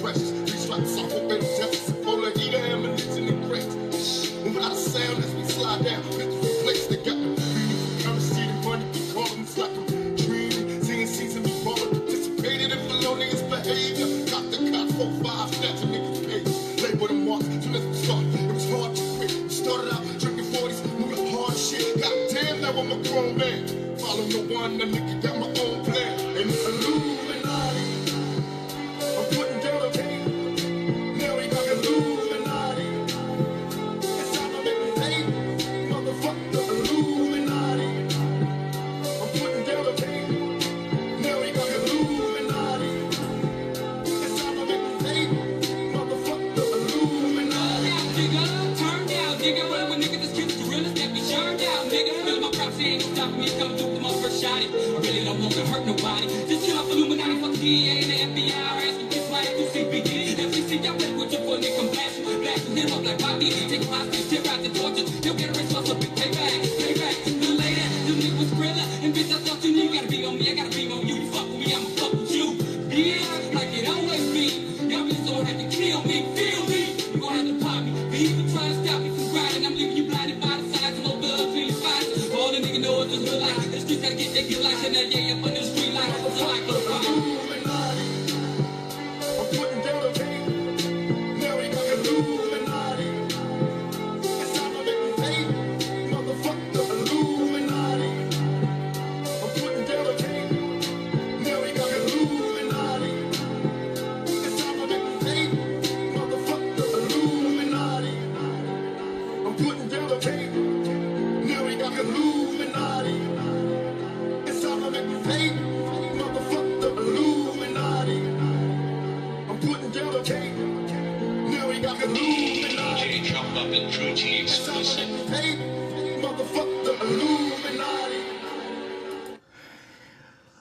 precious. Three stripes off of baby Texas, full of heater, ammunition, and crates. Without a sound as we slide down, victory place. They got me feeding from currency to money, keep calling us like I'm dreaming. Seeing season be falling, participated in felonious behavior. Got the cop 4-5, snatching niggas' pages. Label the marks, so let's start. It was hard to quit. We started out drinking 40s, moving hard as shit. Goddamn, now I'm a grown man. Follow no one, the nigga got my own plan. And it's Illuminati. I'm putting down a cane. Now we got Illuminati. It's time to make me pay. Motherfuck the Illuminati. I'm putting down a cane. Now we got Illuminati. It's time to make me pay. Motherfuck the Illuminati. Nigga, turned out, nigga, run with niggas, this kid's gorillas that be churned out, nigga. Feel my props, ain't no stopping me, come through with my first shot. I really don't want to hurt nobody. Just kill off Illuminati, fuck DEA and the FBI, or ask me kiss my ass through CBD. FCC, y'all better with your boy, nigga, come blasting him up like Bobby. Take a hostage, tear out the torches, he'll get a response up and payback. Little lady, you nigga was Skrilla, and bitch, I thought you knew you gotta be on me, I gotta be on you. You fuck with me, I'ma fuck with you. Bitch, like it always be. Y'all bitches don't have to kill me, feel me. You gon' have to pop me, but even try to stop me from grinding. I'm leaving you blinded by the sides of no blood, clean spots. All the niggas know it's just real life. The streets gotta get their get lights, and that yeah, up under the street light. So like a Illuminati. I'm putting down a cane. Now we got Illuminati. It's time to make me pay. Motherfuck the Illuminati. I'm putting down a cane. Now we got Illuminati. It's time to make me pay. Motherfuck the Illuminati. I'm putting down a cane. Now we got Illuminati. It's time to make me pay. Motherfuck the Illuminati. I'm putting down a cane. Now we got Illuminati. DJ Trump Up and True T It's time to exclusive. make me pay. Motherfuck the Illuminati.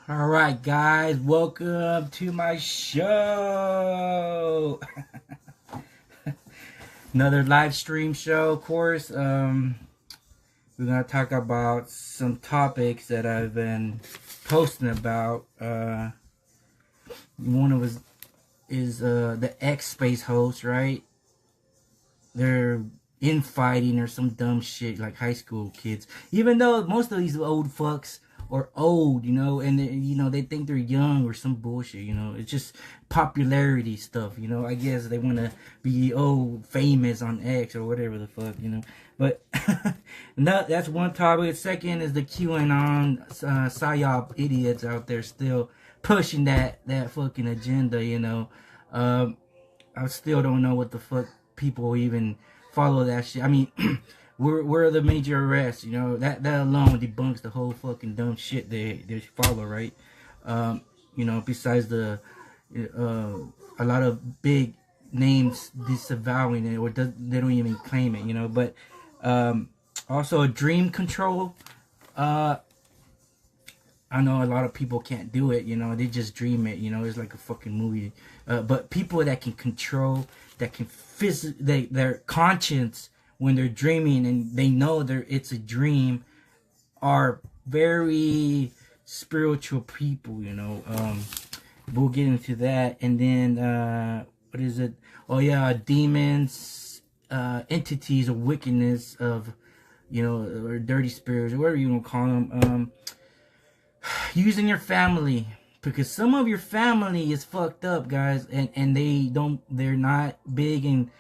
All right, guys, welcome to my show. Another live stream show, of course. We're gonna talk about some topics that I've been posting about. One of us is the X Space host, right? They're infighting or some dumb shit like high school kids. Even though most of these old fucks are old, you know, and they think they're young or some bullshit, you know. It's just popularity stuff, you know. I guess they want to be famous on X or whatever the fuck, you know. But that's one topic. Second is the QAnon psyop idiots out there still pushing that fucking agenda, you know. I still don't know what the fuck people even follow that shit. I mean, we're the major arrests, you know. That alone debunks the whole fucking dumb shit they follow, right? You know, besides the a lot of big names disavowing it or they don't even claim it, you know. But also dream control. I know a lot of people can't do it, you know. They just dream it, you know. It's like a fucking movie. But people that can control, that can their conscience when they're dreaming and they know it's a dream, are very spiritual people, you know. We'll get into that. And then what is it? Oh yeah, demons, entities of wickedness, of, you know, or dirty spirits, or whatever you want to call them. Using your family, because some of your family is fucked up, guys, and they're not big, and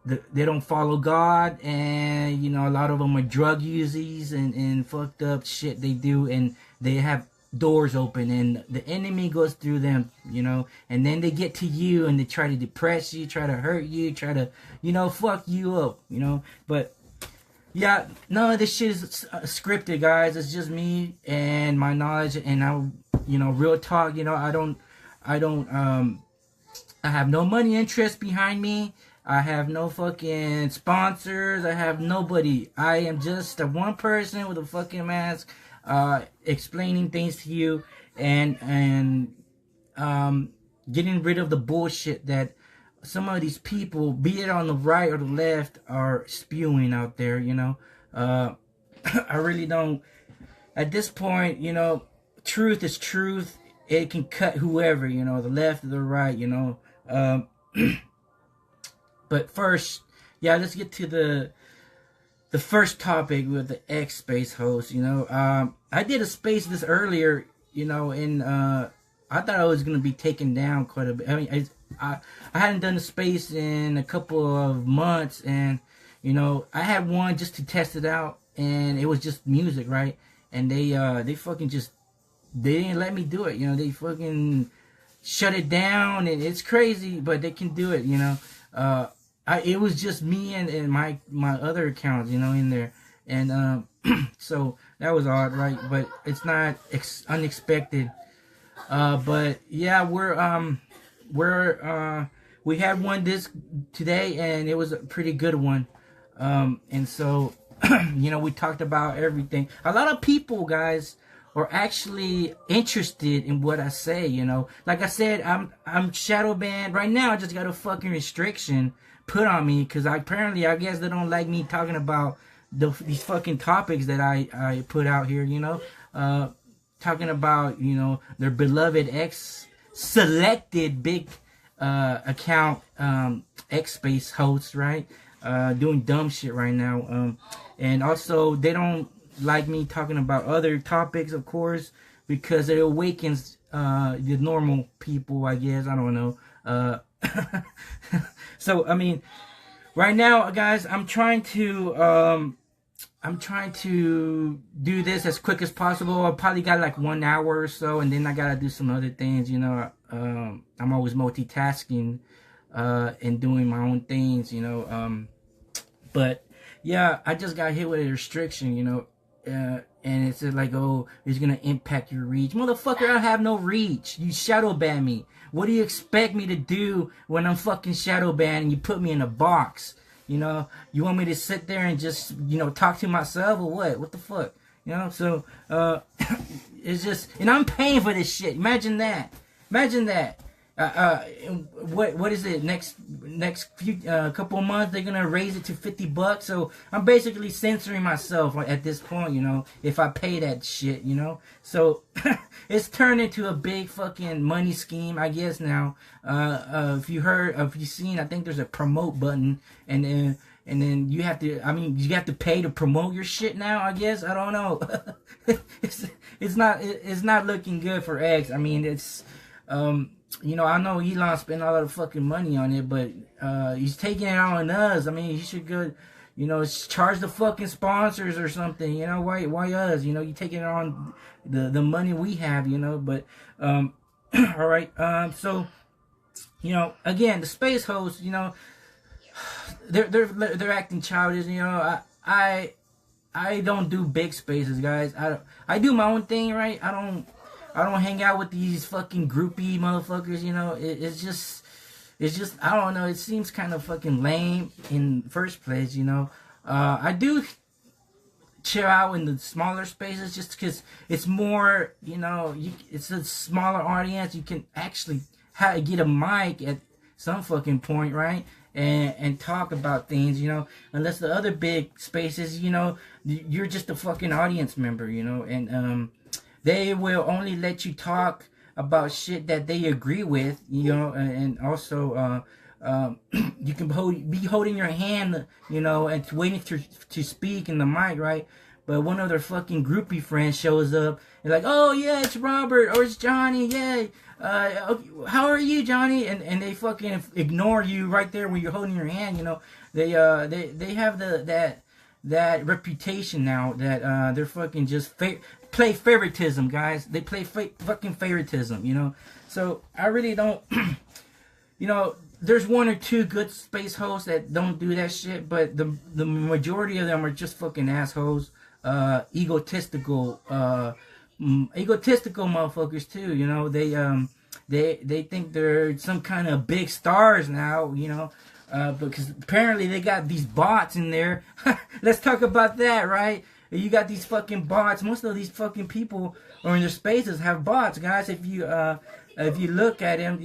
they don't follow God, and, you know, a lot of them are drug users and fucked up shit they do, and they have doors open, and the enemy goes through them, you know, and then they get to you and they try to depress you, try to hurt you, try to, you know, fuck you up, you know. But yeah, none of this shit is scripted, guys. It's just me and my knowledge, and you know, real talk. You know, I have no money interest behind me. I have no fucking sponsors. I have nobody. I am just a one person with a fucking mask, explaining things to you and getting rid of the bullshit that some of these people, be it on the right or the left, are spewing out there, you know. I really don't, at this point, you know, truth is truth. it can cut whoever, you know, the left or the right, you know. But first, yeah, let's get to the first topic with the X space host. You know, I did a space this earlier, you know, and I thought I was gonna be taken down quite a bit. I mean, I hadn't done a space in a couple of months, and you know, I had one just to test it out, and it was just music, right? And they fucking just, they didn't let me do it. You know, they fucking shut it down, and it's crazy, but they can do it. You know, it was just me and my other accounts, you know, in there, and so that was odd, right? But it's not unexpected. But yeah, we had one this today, and it was a pretty good one. And so, you know, we talked about everything. A lot of people, guys, are actually interested in what I say, you know. Like I said, I'm shadow banned right now. I just got a fucking restriction put on me because I guess they don't like me talking about these fucking topics that I put out here, you know. Talking about, you know, their beloved X selected big account X space hosts, right? Doing dumb shit right now. And also they don't like me talking about other topics, of course, because it awakens the normal people, I guess. I don't know. So I mean, right now, guys, I'm trying to do this as quick as possible. I probably got like 1 hour or so, and then I gotta do some other things, you know. I'm always multitasking and doing my own things, you know. But yeah, I just got hit with a restriction, you know, and it said like, oh, it's gonna impact your reach. Motherfucker, I have no reach. You shadow ban me. What do you expect me to do when I'm fucking shadow banned and you put me in a box? You know, you want me to sit there and just, you know, talk to myself or what? What the fuck? You know, so, it's just, and I'm paying for this shit. Imagine that. Imagine that. What is it? Next few, couple of months, they're gonna raise it to $50. So I'm basically censoring myself at this point, you know, if I pay that shit, you know. So it's turned into a big fucking money scheme, I guess now. If you've seen, I think there's a promote button, and then you have to, I mean, you have to pay to promote your shit now, I guess. I don't know. it's not looking good for X. I mean, it's, you know, I know Elon spent a lot of fucking money on it, but he's taking it out on us. I mean, he should go, you know, charge the fucking sponsors or something. You know, why us? You know, you taking it on the money we have. You know, but all right. So, you know, again, the space hosts, you know, they're acting childish. You know, I don't do big spaces, guys. I do my own thing, right? I don't hang out with these fucking groupie motherfuckers, you know. It's just, I don't know, it seems kind of fucking lame in the first place, you know. I do chill out in the smaller spaces just because it's more, you know, it's a smaller audience. You can actually get a mic at some fucking point, right? And talk about things, you know. Unless the other big spaces, you know, you're just a fucking audience member, you know. And, they will only let you talk about shit that they agree with, you know, and also you can be holding your hand, you know, and waiting to speak in the mic, right? But one of their fucking groupie friends shows up and like, oh yeah, it's Robert or it's Johnny, yeah. How are you, Johnny? And they fucking ignore you right there when you're holding your hand, you know. They have that reputation now that they're fucking just play favoritism, guys. They play fucking favoritism, you know. So I really don't, you know. There's one or two good space hosts that don't do that shit, but the majority of them are just fucking assholes, egotistical motherfuckers too. You know, they think they're some kind of big stars now, you know. Because apparently they got these bots in there. Let's talk about that, right? You got these fucking bots. Most of these fucking people or in their spaces have bots, guys. If you look at them,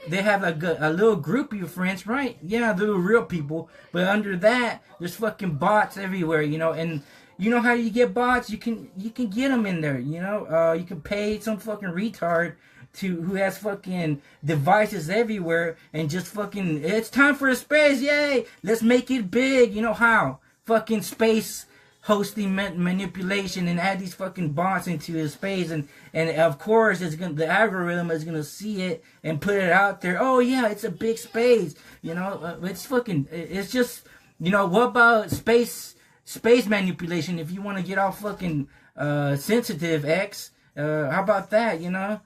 they have like a little group of your friends, right? Yeah, they're real people. But under that, there's fucking bots everywhere, you know. And you know how you get bots? You can get them in there. You know, you can pay some fucking retard who has fucking devices everywhere and just fucking, it's time for a space, yay! Let's make it big. You know how? Fucking space hosting manipulation and add these fucking bots into his space, and of course the algorithm is gonna see it and put it out there. Oh yeah, it's a big space. You know, it's just, you know, what about space manipulation? If you want to get all fucking sensitive, how about that? You know,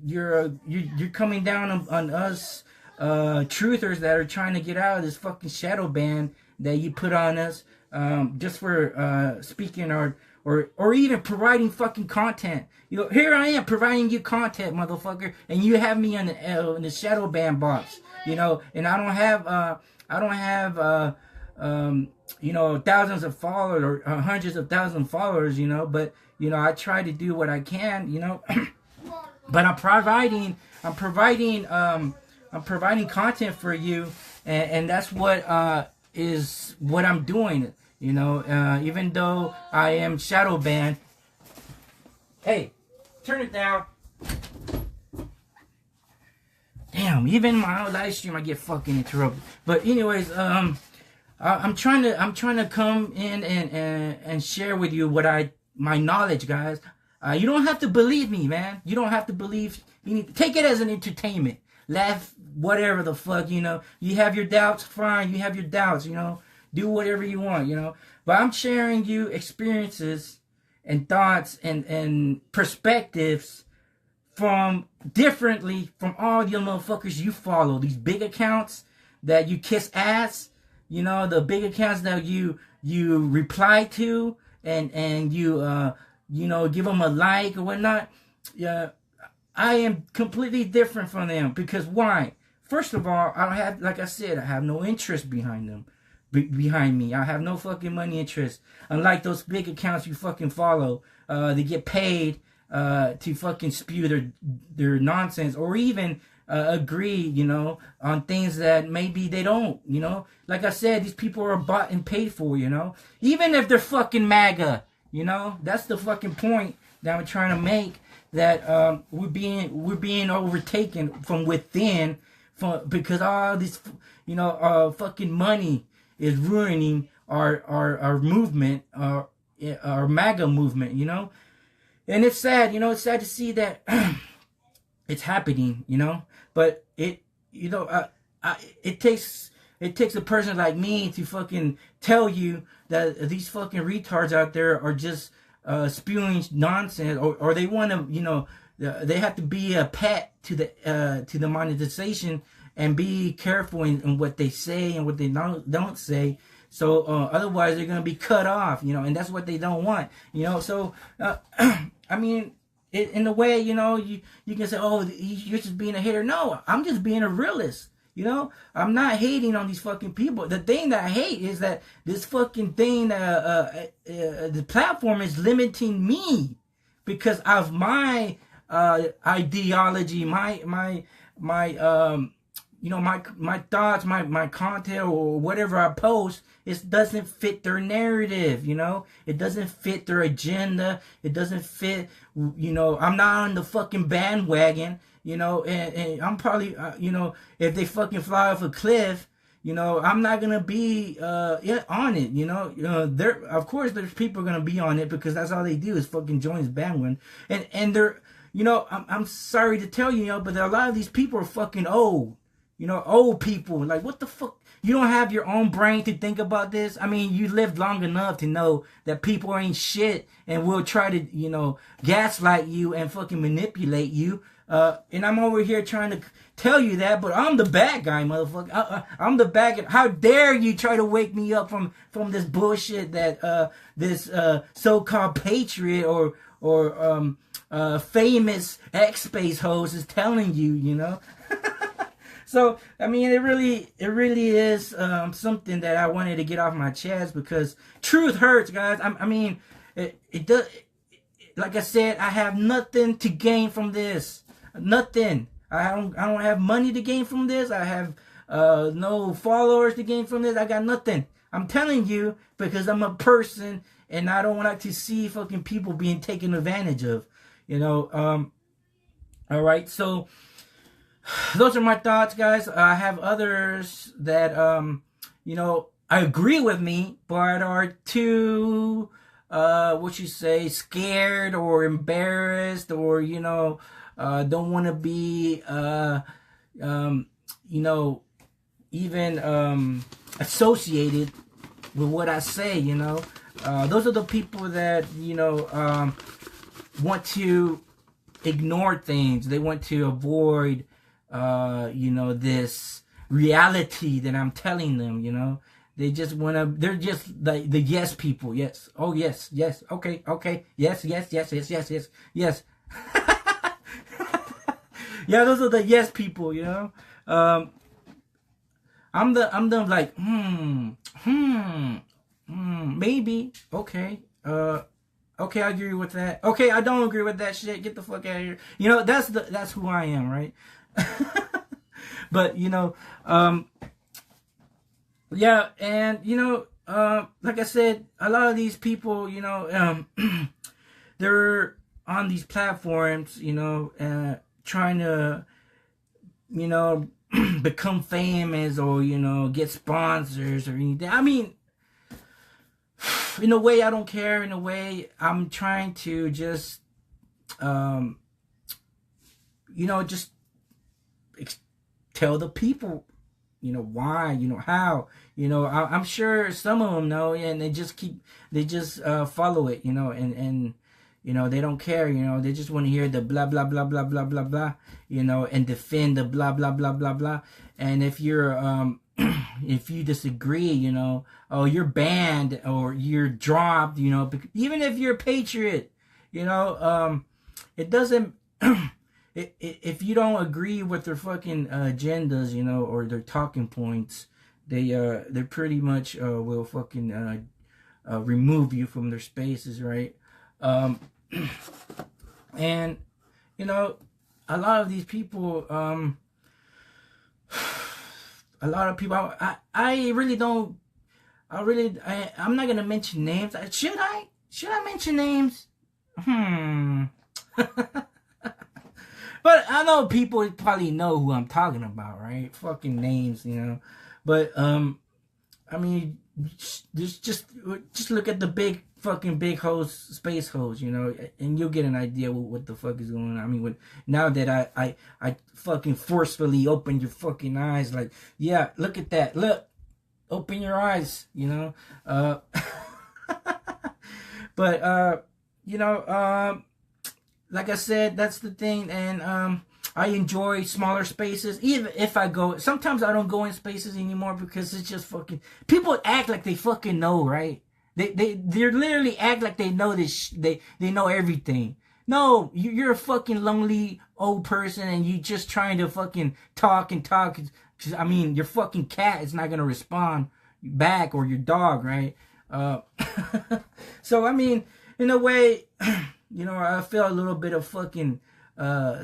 you're coming down on us truthers that are trying to get out of this fucking shadow ban that you put on us, just for speaking or even providing fucking content. You know, here I am providing you content, motherfucker, and you have me in the shadow ban box. You know, and I don't have you know, thousands of followers or hundreds of thousands of followers. You know, but you know, I try to do what I can. You know, but I'm providing content for you, and that's what is what I'm doing. You know, even though I am shadow banned. Hey, turn it down. Damn, even my own live stream I get fucking interrupted. But anyways, I'm trying to come in and share with you my knowledge, guys. You don't have to believe me, man. You don't have to believe. You need to take it as an entertainment. Laugh, whatever the fuck, you know. You have your doubts, fine. You have your doubts, you know. Do whatever you want, you know. But I'm sharing you experiences and thoughts and perspectives differently from all the motherfuckers you follow. These big accounts that you kiss ass, you know, the big accounts that you reply to and you you know, give them a like or whatnot. Yeah, I am completely different from them. Because why? First of all, I have, like I said, I have no interest behind them. Behind me, I have no fucking money interest. Unlike those big accounts you fucking follow, they get paid to fucking spew their nonsense, or even agree, you know, on things that maybe they don't, you know. Like I said, these people are bought and paid for, you know. Even if they're fucking MAGA, you know, that's the fucking point that I'm trying to make. That we're being overtaken from within, because all this, you know, fucking money is ruining our movement, our MAGA movement, you know. And it's sad, you know, it's sad to see that it's happening, you know. But it, you know, it takes a person like me to fucking tell you that these fucking retards out there are just spewing nonsense, or they want to, you know, they have to be a pet to the monetization, and be careful in what they say and what they don't say. So otherwise they're gonna be cut off, you know, and that's what they don't want, you know. So I mean, in a way, you know, you can say, oh, you're just being a hater. No, I'm just being a realist. You know, I'm not hating on these fucking people. The thing that I hate is that this fucking thing, the platform is limiting me because of my ideology, my you know, my thoughts, my content, or whatever I post. It doesn't fit their narrative, you know. It doesn't fit their agenda. It doesn't fit, you know. I'm not on the fucking bandwagon, you know. And I'm probably, you know, if they fucking fly off a cliff, you know, I'm not gonna be on it, you know. There, of course, there's people gonna be on it because that's all they do is fucking join this bandwagon, and they're, you know, I'm sorry to tell you, you know, but a lot of these people are fucking old. You know, old people. Like, what the fuck? You don't have your own brain to think about this? I mean, you lived long enough to know that people ain't shit and will try to, you know, gaslight you and fucking manipulate you. And I'm over here trying to tell you that, but I'm the bad guy, motherfucker. I'm the bad guy. How dare you try to wake me up from this bullshit that this so-called patriot or famous X-Space host is telling you, you know? So, I mean, it really is something that I wanted to get off my chest, because truth hurts, guys. I mean, it does. Like I said, I have nothing to gain from this. Nothing. I don't have money to gain from this. I have no followers to gain from this. I got nothing. I'm telling you because I'm a person and I don't like to see fucking people being taken advantage of, you know. All right, so those are my thoughts, guys. I have others that you know, I agree with me, but are too what you say, scared or embarrassed, or you know, don't want to be you know, even associated with what I say, you know. Those are the people that, you know, want to ignore things. They want to avoid, you know, this reality that I'm telling them, you know. They just want to, they're just the yes people. Yes. Oh, yes. Yes. Okay. Okay. Yes. Yes. Yes. Yes. Yes. Yes. Yes. Yeah, those are the yes people, you know. I'm the like, maybe, okay, okay, I agree with that. Okay, I don't agree with that shit. Get the fuck out of here. You know, that's who I am, right? But you know, yeah, and you know, like I said, a lot of these people, you know, they're on these platforms, you know, trying to, you know, become famous or, you know, get sponsors or anything. I mean, in a way, I don't care. In a way, I'm trying to just, you know, just tell the people, you know, why, you know, how, you know, I'm sure some of them know, and they just follow it, you know, and you know, they don't care, you know, they just want to hear the blah, blah, blah, blah, blah, blah, blah, you know, and defend the blah, blah, blah, blah, blah. And if you're, if you disagree, you know, oh, you're banned or you're dropped, you know, even if you're a patriot, you know, it doesn't, if you don't agree with their fucking agendas, you know, or their talking points, they pretty much will fucking remove you from their spaces, right? And you know, a lot of these people, a lot of people, I really don't, I'm not gonna mention names. Should I mention names? But I know people probably know who I'm talking about, right? Fucking names, you know. But I mean, just look at the big hoes, space hoes, you know, and you'll get an idea what the fuck is going on. I mean, now that I fucking forcefully open your fucking eyes, like, yeah, look at that, look, open your eyes, you know. But you know, like I said, that's the thing, and I enjoy smaller spaces. Even if I go, sometimes I don't go in spaces anymore because it's just fucking, people act like they fucking know, right? They literally act like they know this. They know everything. No, you're a fucking lonely old person, and you just trying to fucking talk and talk. I mean, your fucking cat is not gonna respond back, or your dog, right? So I mean, in a way, you know, I feel a little bit of fucking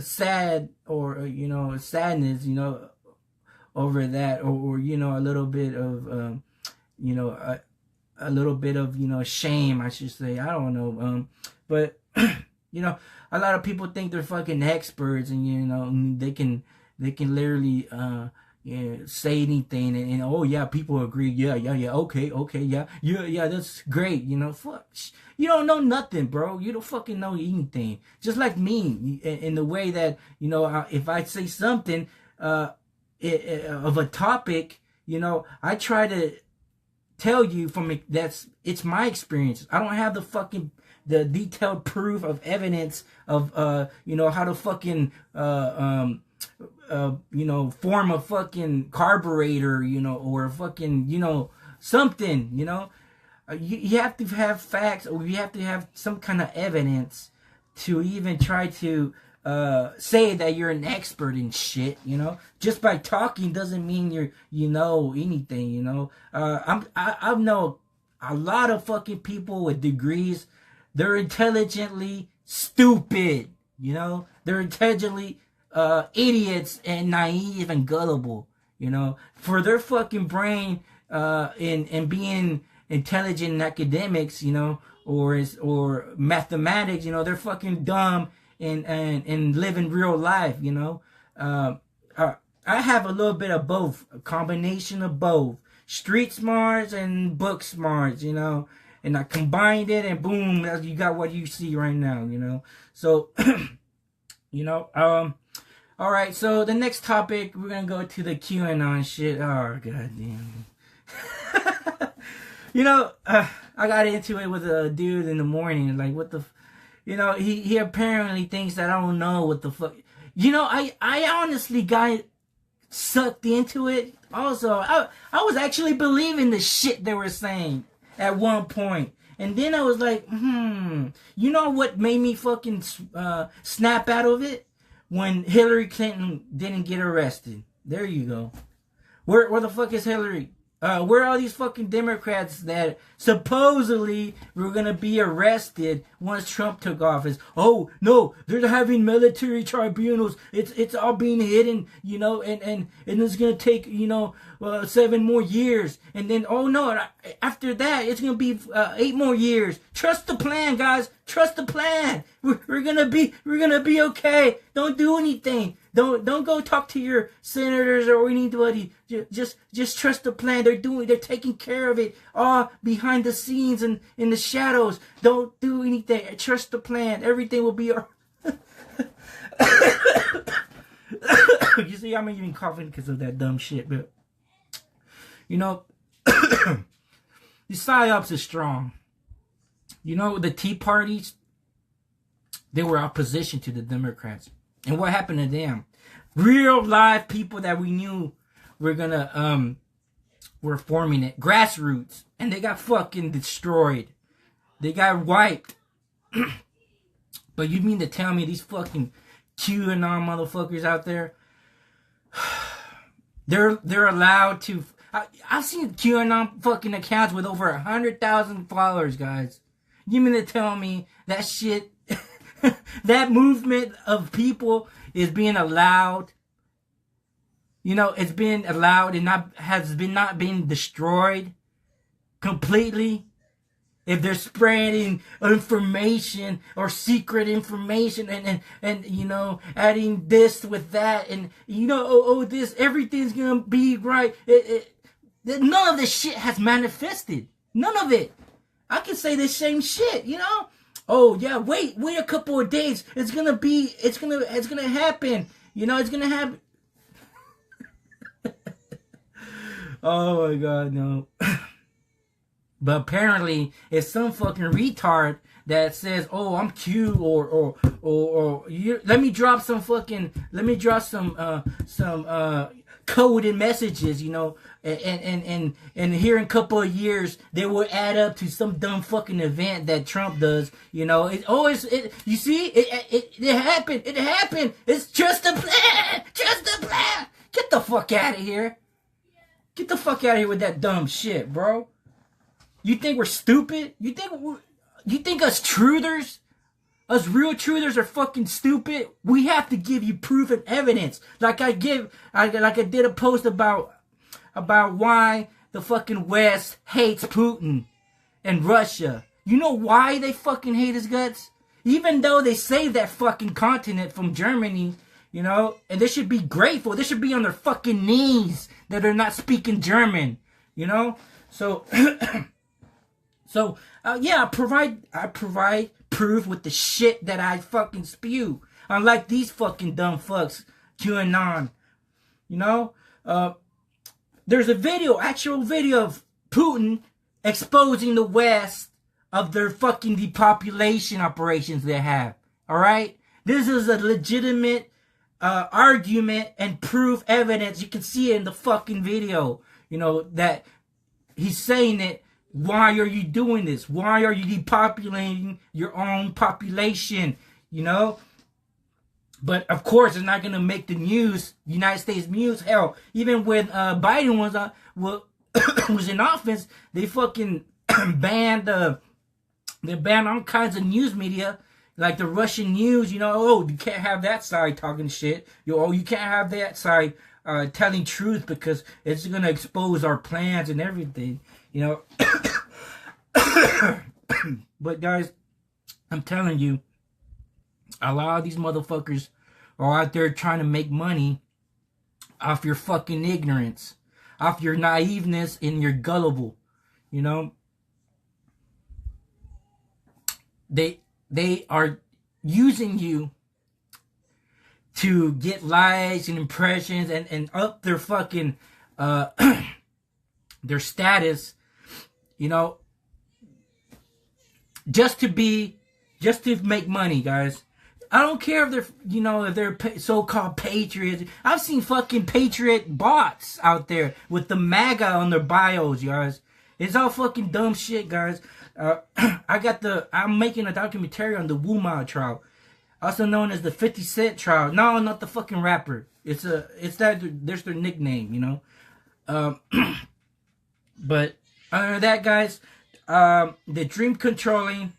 sad, or you know, sadness, you know, over that, or you know, a little bit of you know, a little bit of, you know, shame, I should say. I don't know, but you know, a lot of people think they're fucking experts, and you know, they can literally yeah, say anything, and oh yeah, people agree, yeah, okay, yeah, that's great, you know. Fuck, you don't know nothing, bro. You don't fucking know anything. Just like me, in the way that, you know, if I say something of a topic, you know, I try to tell you from it's my experience. I don't have the detailed proof of evidence of you know, how to fucking you know, form a fucking carburetor, you know, or fucking, you know, something, you know. You have to have facts, or you have to have some kind of evidence to even try to say that you're an expert in shit, you know. Just by talking doesn't mean you know anything, you know. I know a lot of fucking people with degrees. They're intelligently stupid, you know. They're intelligently idiots and naive and gullible, you know. For their fucking brain and being intelligent in academics, you know, or mathematics, you know, they're fucking dumb and living real life, you know. I have a little bit of both, a combination of both, street smarts and book smarts, you know. And I combined it, and boom, you got what you see right now, you know. So, you know, all right. So the next topic, we're gonna go to the QAnon shit. Oh goddamn. You know, I got into it with a dude in the morning. Like, what the, you know, he apparently thinks that I don't know what the fuck. You know, I honestly got sucked into it. Also, I was actually believing the shit they were saying at one point. And then I was like, you know what made me fucking snap out of it? When Hillary Clinton didn't get arrested. There you go. Where the fuck is Hillary? Where are all these fucking Democrats that supposedly were gonna be arrested once Trump took office? Oh no, they're having military tribunals. It's all being hidden, you know, and it's gonna take, you know, 7 more years, and then oh no, after that it's gonna be 8 more years. Trust the plan, guys. Trust the plan. We're gonna be okay. Don't do anything. Don't go talk to your senators or anybody. Just trust the plan. They're taking care of it all behind the scenes and in the shadows. Don't do anything. Trust the plan. Everything will be alright. You see, I'm even coughing because of that dumb shit, but you know, the psyops is strong. You know, the Tea Parties, they were opposition to the Democrats. And what happened to them? Real live people that we knew were gonna, were forming it. Grassroots. And they got fucking destroyed. They got wiped. But you mean to tell me these fucking QAnon motherfuckers out there, they're allowed to... I've seen QAnon fucking accounts with over 100,000 followers, guys. You mean to tell me that shit... that movement of people is being allowed, you know, it's been allowed and not been destroyed completely? If they're spreading information or secret information and you know, adding this with that, and you know, this, everything's gonna be right. None of this shit has manifested. None of it. I can say the same shit, you know. Oh yeah, wait a couple of days. It's gonna happen. You know, it's gonna happen. Oh my god, no. But apparently, it's some fucking retard that says, "Oh, I'm cute," or let me drop some coded messages, you know, and here in a couple of years they will add up to some dumb fucking event that Trump does, you know. You see, it happened. It's just a plan. Get the fuck out of here. Get the fuck out of here with that dumb shit, bro. You think we're stupid? You think us truthers? Us real truthers are fucking stupid? We have to give you proof and evidence. Like I did a post about why the fucking West hates Putin and Russia. You know why they fucking hate his guts? Even though they saved that fucking continent from Germany, you know, and they should be grateful. They should be on their fucking knees that they're not speaking German, you know? So, yeah, I provide proof with the shit that I fucking spew. Unlike these fucking dumb fucks, QAnon. You know? There's a actual video of Putin exposing the West of their fucking depopulation operations they have. Alright? This is a legitimate argument and proof, evidence. You can see it in the fucking video. You know, that he's saying it. Why are you doing this? Why are you depopulating your own population? You know? But of course, it's not going to make the news, United States news. Hell, even when Biden was in office, they fucking banned all kinds of news media, like the Russian news. You know, oh, you can't have that side talking shit. You can't have that side telling truth because it's going to expose our plans and everything. You know. But guys, I'm telling you, a lot of these motherfuckers are out there trying to make money off your fucking ignorance, off your naiveness, and your gullible. You know, they are using you to get likes and impressions and up their fucking their status, you know, just to make money, guys. I don't care if they're, you know, if they're so-called patriots. I've seen fucking patriot bots out there with the MAGA on their bios, guys. It's all fucking dumb shit, guys. I'm making a documentary on the Wuma trial, also known as the 50 Cent trial. No, not the fucking rapper. There's their nickname, you know. But other than that, guys, the dream controlling,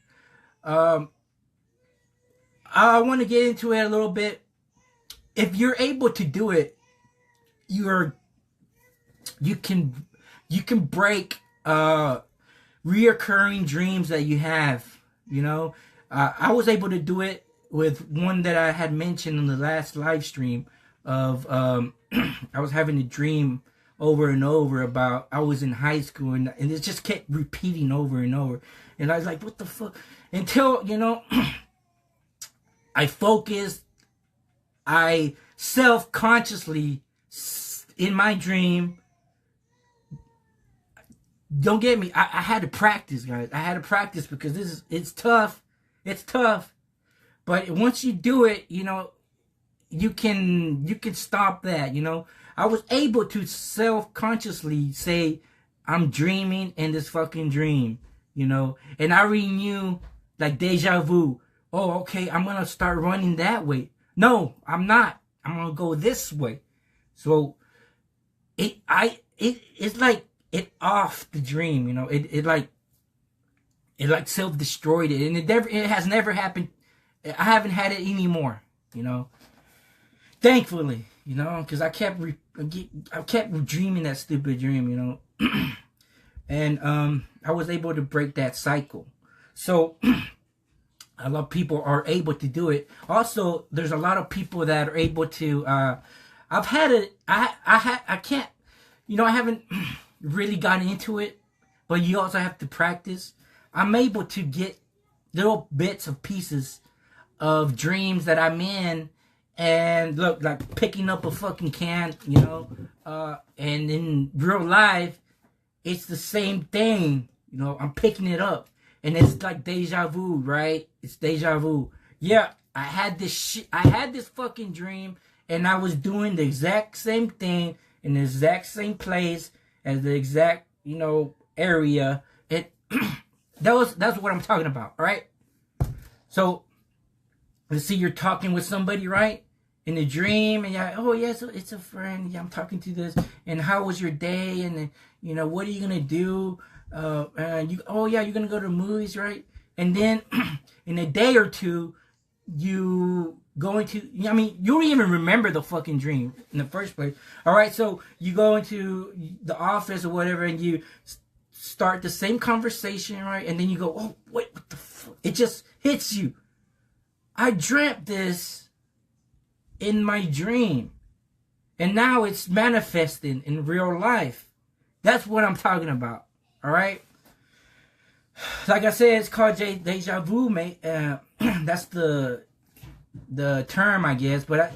I want to get into it a little bit. If you're able to do it, you can break reoccurring dreams that you have. You know, I was able to do it with one that I had mentioned in the last live stream of I was having a dream over and over about I was in high school, and it just kept repeating over and over, and I was like, what the fuck? Until, you know, I focused, I self-consciously in my dream, don't get me, I had to practice, guys. I had to practice because it's tough. It's tough. But once you do it, you know, you can stop that, you know. I was able to self-consciously say, I'm dreaming in this fucking dream, you know. And I already knew, like, deja vu. Oh, okay, I'm going to start running that way. No, I'm not. I'm going to go this way. So, it's like, it off the dream, you know. It like self-destroyed it. And it has never happened. I haven't had it anymore, you know. Thankfully, you know, because I kept dreaming that stupid dream, you know. And I was able to break that cycle. So a lot of people are able to do it. Also, there's a lot of people that are able to. I can't, you know, I haven't really gotten into it, but you also have to practice. I'm able to get little bits of pieces of dreams that I'm in, and look, like picking up a fucking can, you know, and in real life, it's the same thing, you know. I'm picking it up, and it's like deja vu, right? It's deja vu. Yeah, I had this fucking dream, and I was doing the exact same thing in the exact same place as the exact, you know, area. That's what I'm talking about, all right? So, let's see, you're talking with somebody, right? In the dream, and you're, oh, yes, yeah, it's a friend. Yeah, I'm talking to this. And how was your day? And then, you know, what are you going to do? Oh, yeah, you're going to go to the movies, right? And then, in a day or two, you go into, I mean, you don't even remember the fucking dream in the first place. All right, so you go into the office or whatever, and you start the same conversation, right? And then you go, oh, wait, what the fuck? It just hits you. I dreamt this in my dream, and now it's manifesting in real life. That's what I'm talking about, all right? Like I said, it's called deja vu, mate. That's the term, I guess. But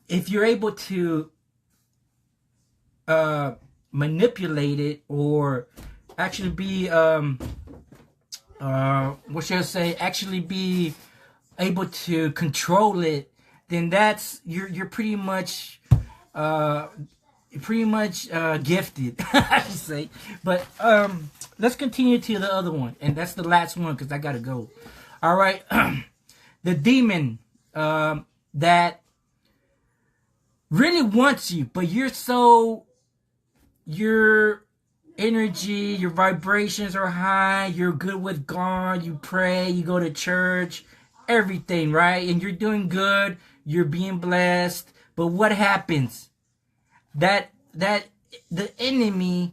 if you're able to manipulate it, or actually be what should I say? Actually be able to control it, then that's you're pretty much gifted, I should say. But let's continue to the other one, and that's the last one because I gotta go. All right, the demon that really wants you, but your energy, your vibrations are high, you're good with God, you pray, you go to church, everything, right? And you're doing good, you're being blessed. But what happens? That the enemy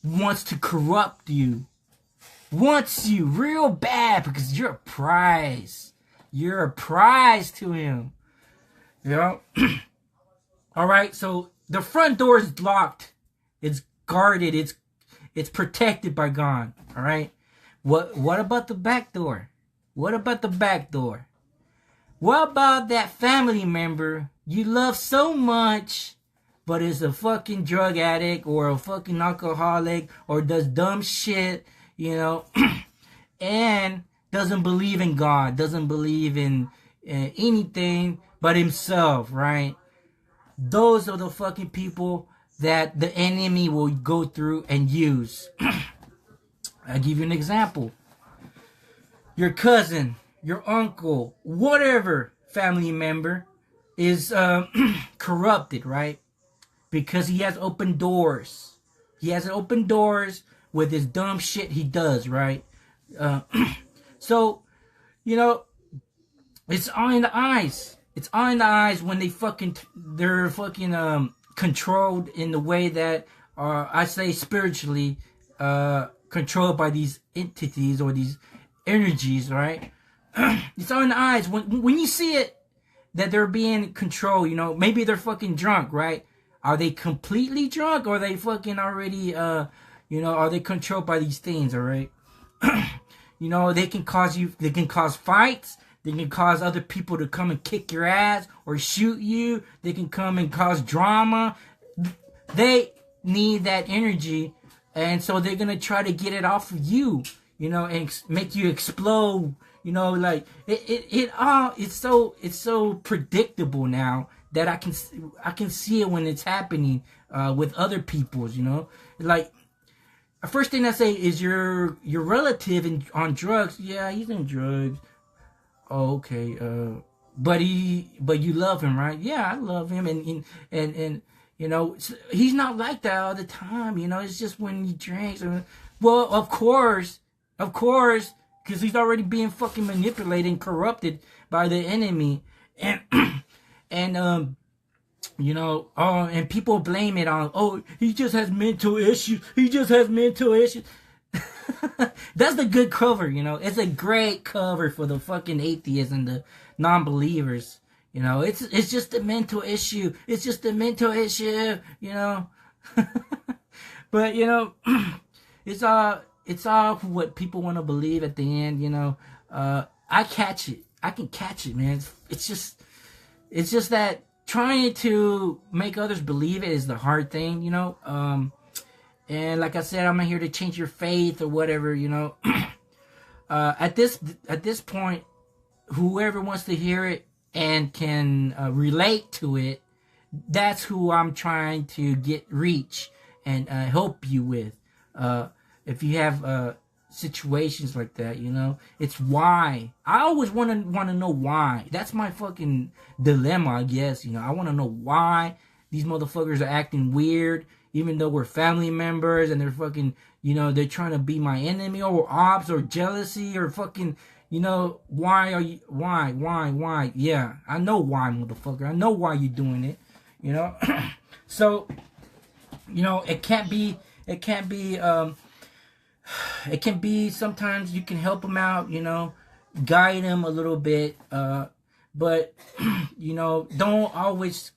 wants to corrupt you. Wants you real bad because you're a prize. You're a prize to him. You know? Alright, so the front door is locked. It's guarded. It's protected by God. Alright? What about the back door? What about the back door? What about that family member you love so much, but is a fucking drug addict or a fucking alcoholic or does dumb shit, you know, and doesn't believe in God, doesn't believe in anything but himself, right? Those are the fucking people that the enemy will go through and use. I'll give you an example. Your cousin, your uncle, whatever family member is corrupted, right? Because he has open doors. He has open doors with his dumb shit he does, right? So, you know, it's all in the eyes. It's all in the eyes when they're fucking controlled in the way that I say spiritually controlled by these entities or these energies, right? It's all in the eyes. When you see it, that they're being controlled, you know, maybe they're fucking drunk, right? Are they completely drunk or are they fucking already, you know, are they controlled by these things, all right? You know, they can cause fights. They can cause other people to come and kick your ass or shoot you. They can come and cause drama. They need that energy. And so they're going to try to get it off of you, you know, and make you explode. You know, like it's so predictable now that I can see it when it's happening with other people's, you know, like the first thing I say is your relative on drugs. Yeah, he's on drugs. Oh, okay. But you love him, right? Yeah, I love him, and you know, he's not like that all the time. You know, it's just when he drinks. Well, of course. Because he's already being fucking manipulated and corrupted by the enemy. And you know, and people blame it on, he just has mental issues. That's the good cover, you know. It's a great cover for the fucking atheists and the non-believers. You know, it's just a mental issue. It's just a mental issue, you know. But, you know, it's all what people want to believe at the end, you know. I catch it. I can catch it, man. It's just that trying to make others believe it is the hard thing, you know. And like I said, I'm not here to change your faith or whatever, you know. At this point, whoever wants to hear it and can relate to it, that's who I'm trying to reach and help you with. If you have situations like that, you know, it's why. I always want to know why. That's my fucking dilemma, I guess. You know, I want to know why these motherfuckers are acting weird, even though we're family members and they're fucking, you know, they're trying to be my enemy or ops or jealousy or fucking, you know, why? Yeah, I know why, motherfucker. I know why you're doing it, you know. So, you know, it can be, sometimes you can help them out, you know, guide them a little bit, but, you know, don't always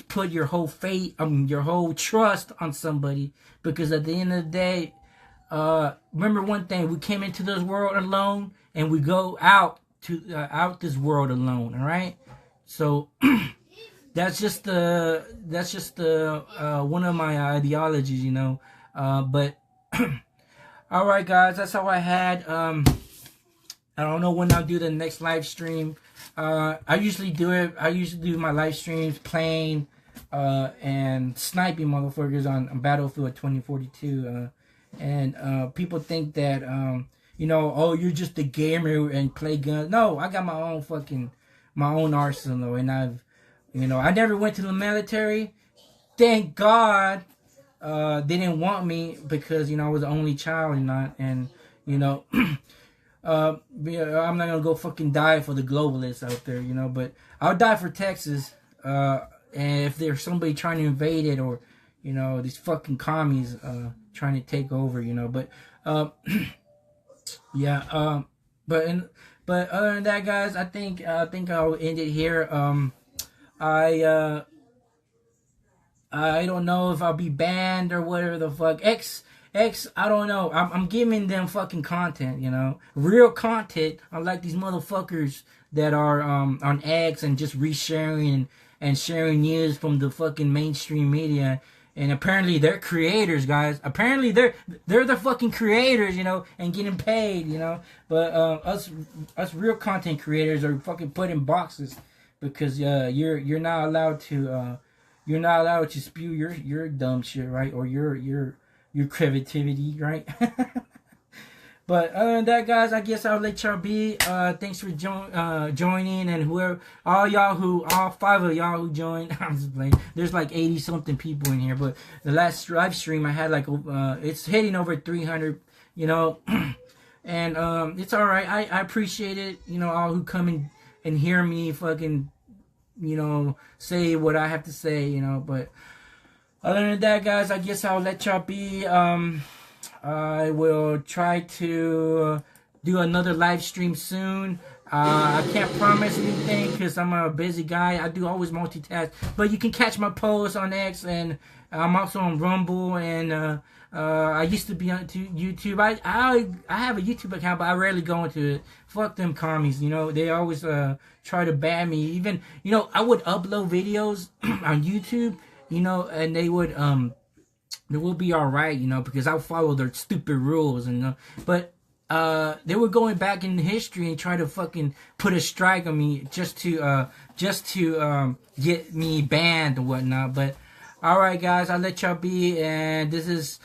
put your whole faith, your whole trust on somebody, because at the end of the day, remember one thing, we came into this world alone and we go out this world alone, all right? So that's just the one of my ideologies, you know, but all right, guys, that's all I had. I don't know when I'll do the next live stream. I usually do my live streams playing and sniping motherfuckers on Battlefield 2042. And people think that you know, you're just a gamer and play guns. No, I got my own arsenal, and I never went to the military. Thank God. They didn't want me because, you know, I was the only child and you know, I'm not gonna go fucking die for the globalists out there, you know, but I'll die for Texas. And if there's somebody trying to invade it, or, you know, these fucking commies, trying to take over, you know. But yeah, but other than that, guys, I think I'll end it here. I I don't know if I'll be banned or whatever the fuck. X, I don't know. I'm giving them fucking content, you know, real content. Unlike these motherfuckers that are on X and just resharing and sharing news from the fucking mainstream media. And apparently they're creators, guys. Apparently they're the fucking creators, you know, and getting paid, you know. But us real content creators are fucking put in boxes because you're not allowed to spew your dumb shit, right? Or your creativity, right? But other than that, guys, I guess I'll let y'all be. Thanks for joining, and whoever, all 5 of y'all who joined. I'm just playing. There's like 80 something people in here, but the last live stream I had like it's hitting over 300, you know, and it's all right. I appreciate it, you know, all who come and hear me fucking, you know, say what I have to say, you know. But other than that, guys, I guess I'll let y'all be. I will try to do another live stream soon. I can't promise anything because I'm a busy guy. I do always multitask. But you can catch my posts on X, and I'm also on Rumble, and I used to be on YouTube. I have a YouTube account, but I rarely go into it. Fuck them commies, you know. They always try to ban me. Even, you know, I would upload videos on YouTube, you know, and they will be alright, you know, because I'll follow their stupid rules, and but they were going back in history and try to fucking put a strike on me just to get me banned and whatnot. But alright, guys, I'll let y'all be, and this is